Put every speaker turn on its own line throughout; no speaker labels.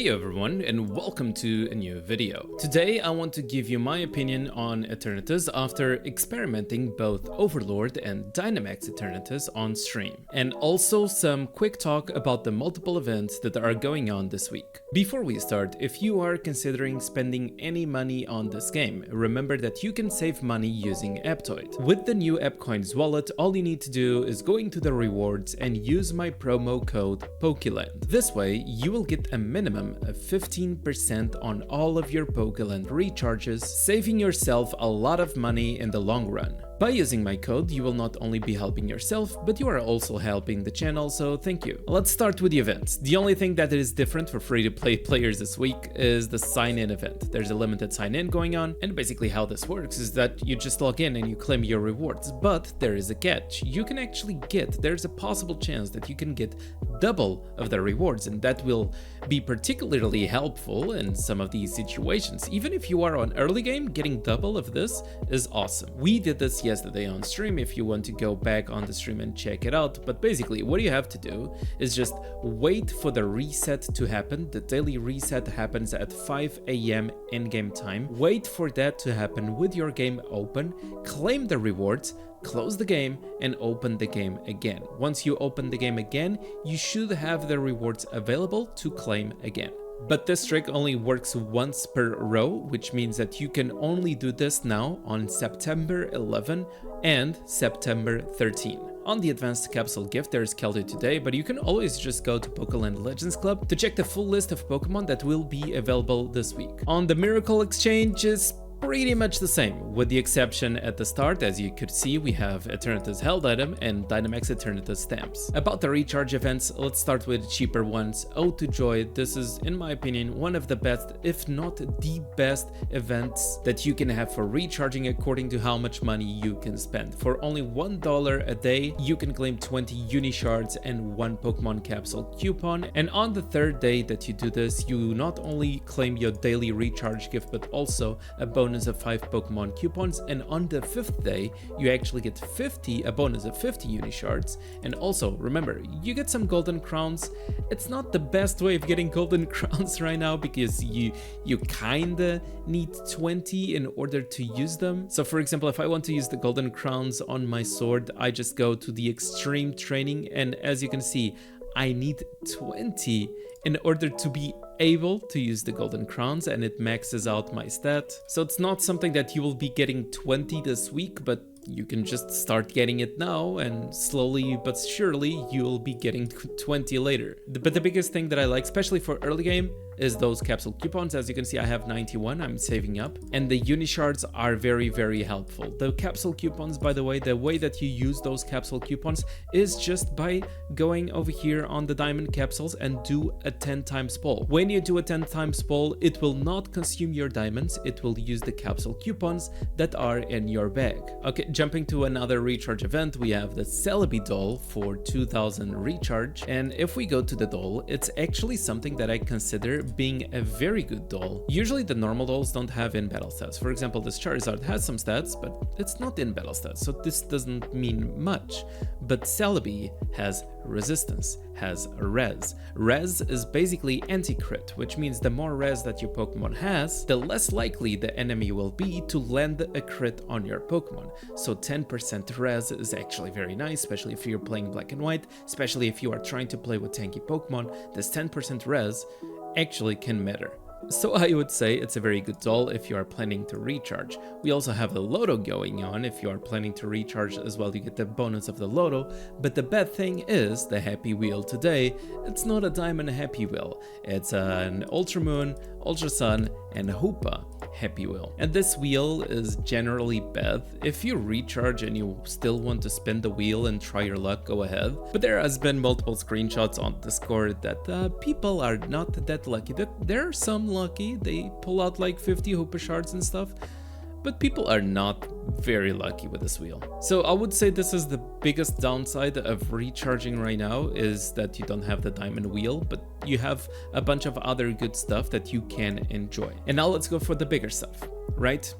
Hey everyone, and welcome to a new video. Today I want to give you my opinion on Eternatus after experimenting both Overlord and Dynamax Eternatus on stream, and also some quick talk about the multiple events that are going on this week. Before we start, if you are considering spending any money on this game, remember that you can save money using Aptoid. With the new AppCoins wallet, all you need to do is go into the rewards and use my promo code Pokeland. This way, you will get a minimum of 15% on all of your Pokeland recharges, saving yourself a lot of money in the long run. By using my code, you will not only be helping yourself, but you are also helping the channel, so thank you. Let's start with the events. The only thing that is different for free-to-play players this week is the sign-in event. There's a limited sign-in going on, and basically how this works is that you just log in and you claim your rewards, but there is a catch. You can actually there's a possible chance that you can get double of the rewards, and that will be particularly helpful in some of these situations. Even if you are on early game, getting double of this is awesome. We did this yesterday on stream if you want to go back on the stream and check it out, but basically what you have to do is just wait for the reset to happen. The daily reset happens at 5 AM in-game time. Wait for that to happen with your game open, claim the rewards, close the game and open the game again. Once you open the game again, you should have the rewards available to claim again. But this trick only works once per row, which means that you can only do this now on September 11 and September 13. On the advanced capsule gift there is Celebi today, but you can always just go to Pokeland Legends Club to check the full list of Pokemon that will be available this week. On the Miracle Exchange is pretty much the same, with the exception at the start. As you could see, we have Eternatus held item and Dynamax Eternatus stamps. About the recharge events, let's start with cheaper ones. Ode to Joy, this is in my opinion one of the best, if not the best events that you can have for recharging according to how much money you can spend. For only $1 a day, you can claim 20 Unishards and 1 Pokemon capsule coupon, and on the third day that you do this, you not only claim your daily recharge gift but also a bonus of 5 Pokemon coupons, and on the 5th day you actually get a bonus of 50 Unishards. And also remember, you get some golden crowns. It's not the best way of getting golden crowns right now because you kinda need 20 in order to use them. So for example, if I want to use the golden crowns on my sword, I just go to the extreme training, and as you can see, I need 20 in order to be able to use the golden crowns, and it maxes out my stat. So it's not something that you will be getting 20 this week, but you can just start getting it now, and slowly but surely you'll be getting 20 later. But the biggest thing that I like, especially for early game, is those capsule coupons. As you can see, I have 91, I'm saving up, and the Unishards are very helpful. The capsule coupons, by the way that you use those capsule coupons is just by going over here on the diamond capsules and do a 10 times pull. When you do a 10 times pull, it will not consume your diamonds, it will use the capsule coupons that are in your bag. Okay, jumping to another recharge event, we have the Celebi Doll for 2000 recharge, and if we go to the doll, it's actually something that I consider being a very good doll. Usually the normal dolls don't have in battle stats. For example, this Charizard has some stats, but it's not in battle stats, so this doesn't mean much. But Celebi has resistance, has res. Res is basically anti-crit, which means the more res that your Pokemon has, the less likely the enemy will be to land a crit on your Pokemon. So 10% res is actually very nice, especially if you're playing black and white, especially if you are trying to play with tanky Pokemon. This 10% res actually can matter. So I would say it's a very good doll if you are planning to recharge. We also have the Loto going on. If you are planning to recharge as well, you get the bonus of the Loto. But the bad thing is the Happy Wheel today. It's not a Diamond Happy Wheel. It's an Ultra Moon, Ultra Sun, and Hoopa Happy Wheel. And this wheel is generally bad. If you recharge and you still want to spin the wheel and try your luck, go ahead. But there has been multiple screenshots on Discord that people are not that lucky. That there are some lucky, they pull out like 50 Hoopa shards and stuff, but people are not very lucky with this wheel. So I would say this is the biggest downside of recharging right now, is that you don't have the diamond wheel, but you have a bunch of other good stuff that you can enjoy. And now let's go for the bigger stuff, right?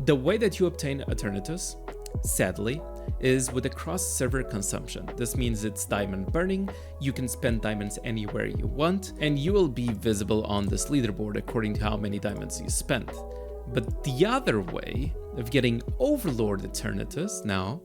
The way that you obtain Eternatus, sadly, is with a cross-server consumption. This means it's diamond burning, you can spend diamonds anywhere you want, and you will be visible on this leaderboard according to how many diamonds you spent. But the other way of getting Overlord Alternatives now,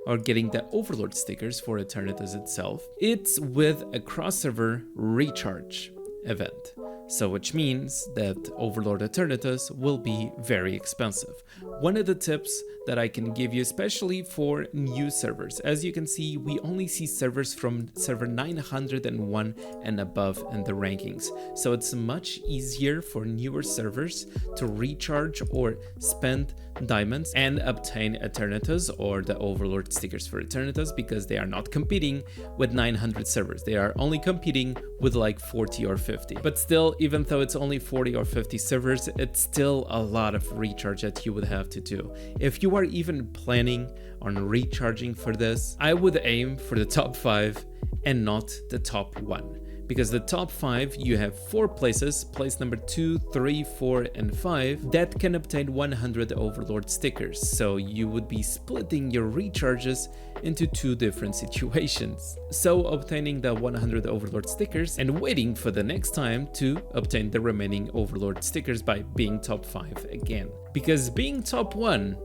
or getting the Overlord stickers for Eternatus itself, it's with a cross-server recharge event. So which means that Overlord Alternatives will be very expensive. One of the tips that I can give you, especially for new servers, as you can see, we only see servers from server 901 and above in the rankings. So it's much easier for newer servers to recharge or spend diamonds and obtain Eternatus or the Overlord stickers for Eternatus, because they are not competing with 900 servers. They are only competing with like 40 or 50. But still, even though it's only 40 or 50 servers, it's still a lot of recharge that you would have to do. If you are even planning on recharging for this, I would aim for the top 5 and not the top 1. Because the top 5, you have 4 places, place number 2, 3, 4, and 5, that can obtain 100 Overlord stickers. So you would be splitting your recharges into 2 different situations. So obtaining the 100 Overlord stickers and waiting for the next time to obtain the remaining Overlord stickers by being top 5 again. Because being top 1,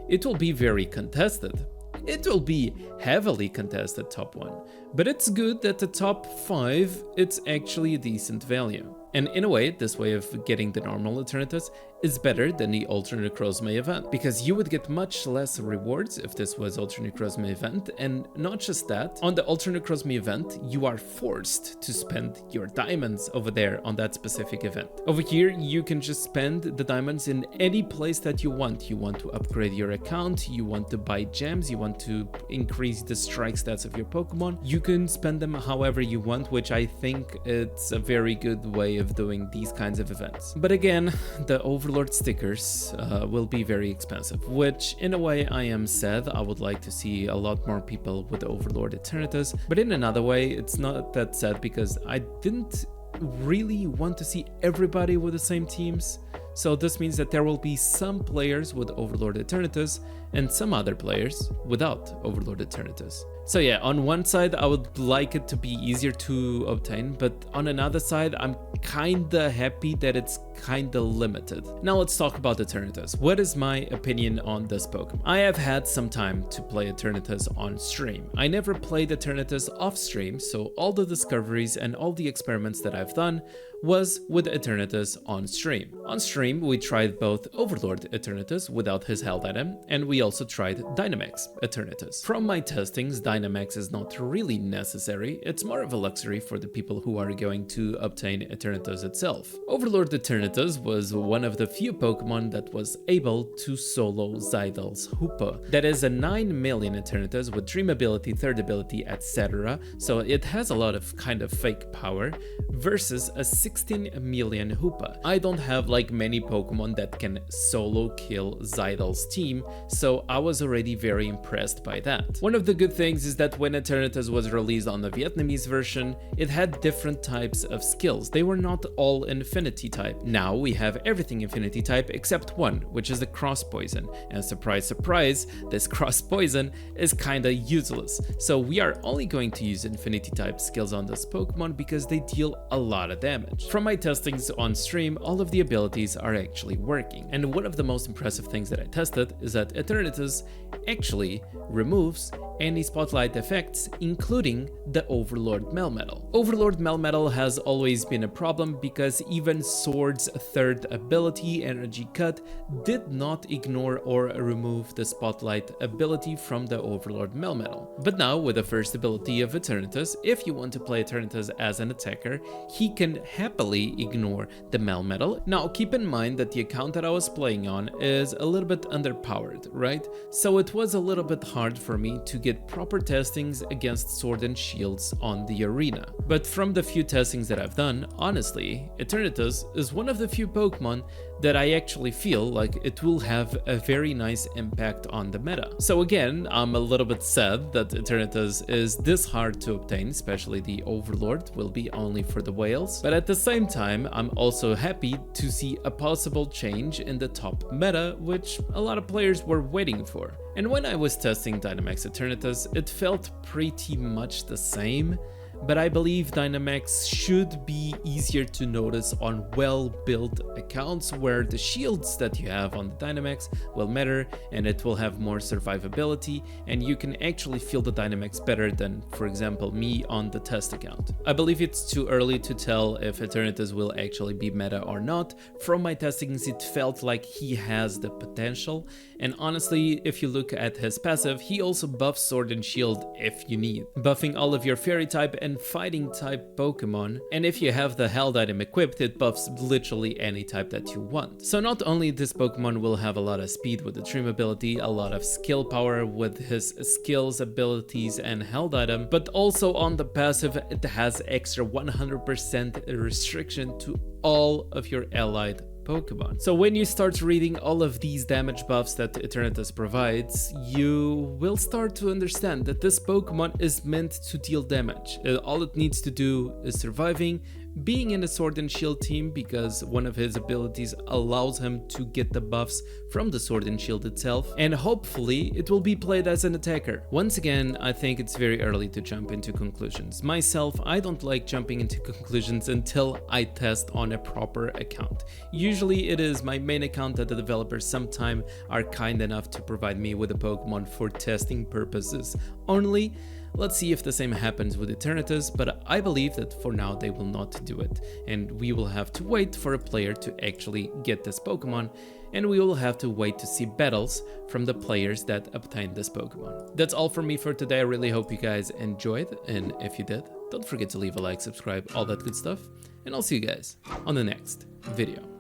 it will be very contested. It will be heavily contested top 1, but it's good that the top 5, it's actually a decent value. And in a way, this way of getting the normal alternatives is better than the alternate Crossmay event, because you would get much less rewards if this was alternate Crossmay event. And not just that, on the alternate Crossmay event, you are forced to spend your diamonds over there on that specific event. Over here, you can just spend the diamonds in any place that you want. You want to upgrade your account, you want to buy gems, you want to increase the strike stats of your Pokemon. You can spend them however you want, which I think it's a very good way of doing these kinds of events. But again, the Overlord stickers will be very expensive, which in a way I am sad. I would like to see a lot more people with Overlord Alternatives, but in another way it's not that sad, because I didn't really want to see everybody with the same teams. So this means that there will be some players with Overlord Alternatives and some other players without Overlord Alternatives. So yeah, on one side I would like it to be easier to obtain, but on another side I'm kinda happy that it's kinda limited. Now let's talk about Eternatus. What is my opinion on this Pokemon? I have had some time to play Eternatus on stream. I never played Eternatus off stream, so all the discoveries and all the experiments that I've done was with Eternatus on stream. On stream, we tried both Overlord Eternatus without his held item, and we also tried Dynamax Eternatus. From my testings, Dynamax is not really necessary, it's more of a luxury for the people who are going to obtain Eternatus itself. Overlord Eternatus was one of the few Pokemon that was able to solo Zydal's Hoopa. That is a 9 million Eternatus with Dream ability, Third ability, etc. So it has a lot of kind of fake power versus a 16 million Hoopa. I don't have like many Pokemon that can solo kill Zydal's team, so I was already very impressed by that. One of the good things is that when Eternatus was released on the Vietnamese version, it had different types of skills. They were not all Infinity type. Now we have everything Infinity type except one, which is the Cross Poison. And surprise, surprise, this Cross Poison is kinda useless. So we are only going to use Infinity type skills on this Pokemon because they deal a lot of damage. From my testings on stream, all of the abilities are actually working. And one of the most impressive things that I tested is that Eternatus actually removes any spotlight effects, including the Overlord Melmetal. Overlord Melmetal has always been a problem because even Sword's third ability, Energy Cut, did not ignore or remove the spotlight ability from the Overlord Melmetal. But now, with the first ability of Eternatus, if you want to play Eternatus as an attacker, he can happily ignore the Melmetal. Now, keep in mind that the account that I was playing on is a little bit underpowered, right? So it was a little bit hard for me to get proper testings against Sword and Shields on the arena. But from the few testings that I've done, honestly, Eternatus is one of the few Pokemon that I actually feel like it will have a very nice impact on the meta. So again, I'm a little bit sad that Eternatus is this hard to obtain, especially the Overlord will be only for the whales, but at the same time I'm also happy to see a possible change in the top meta, which a lot of players were waiting for. And when I was testing Dynamax Eternatus, it felt pretty much the same, but I believe Dynamax should be easier to notice on well-built accounts where the shields that you have on the Dynamax will matter and it will have more survivability, and you can actually feel the Dynamax better than, for example, me on the test account. I believe it's too early to tell if Eternatus will actually be meta or not. From my testings, it felt like he has the potential, and honestly, if you look at his passive, he also buffs Sword and Shield if you need, buffing all of your Fairy type and Fighting type Pokemon, and if you have the Held item equipped, it buffs literally any type that you want. So not only this Pokemon will have a lot of speed with the Dream ability, a lot of skill power with his skills, abilities and Held item, but also on the passive it has extra 100% restriction to all of your allied Pokemon. So when you start reading all of these damage buffs that Eternatus provides, you will start to understand that this Pokemon is meant to deal damage. All it needs to do is surviving, being in a Sword and Shield team, because one of his abilities allows him to get the buffs from the Sword and Shield itself, and hopefully it will be played as an attacker. Once again, I think it's very early to jump into conclusions. Myself, I don't like jumping into conclusions until I test on a proper account. Usually it is my main account that the developers sometime are kind enough to provide me with a Pokemon for testing purposes only. Let's see if the same happens with Eternatus, but I believe that for now they will not do it, and we will have to wait for a player to actually get this Pokemon, and we will have to wait to see battles from the players that obtain this Pokemon. That's all from me for today. I really hope you guys enjoyed, and if you did, don't forget to leave a like, subscribe, all that good stuff, and I'll see you guys on the next video.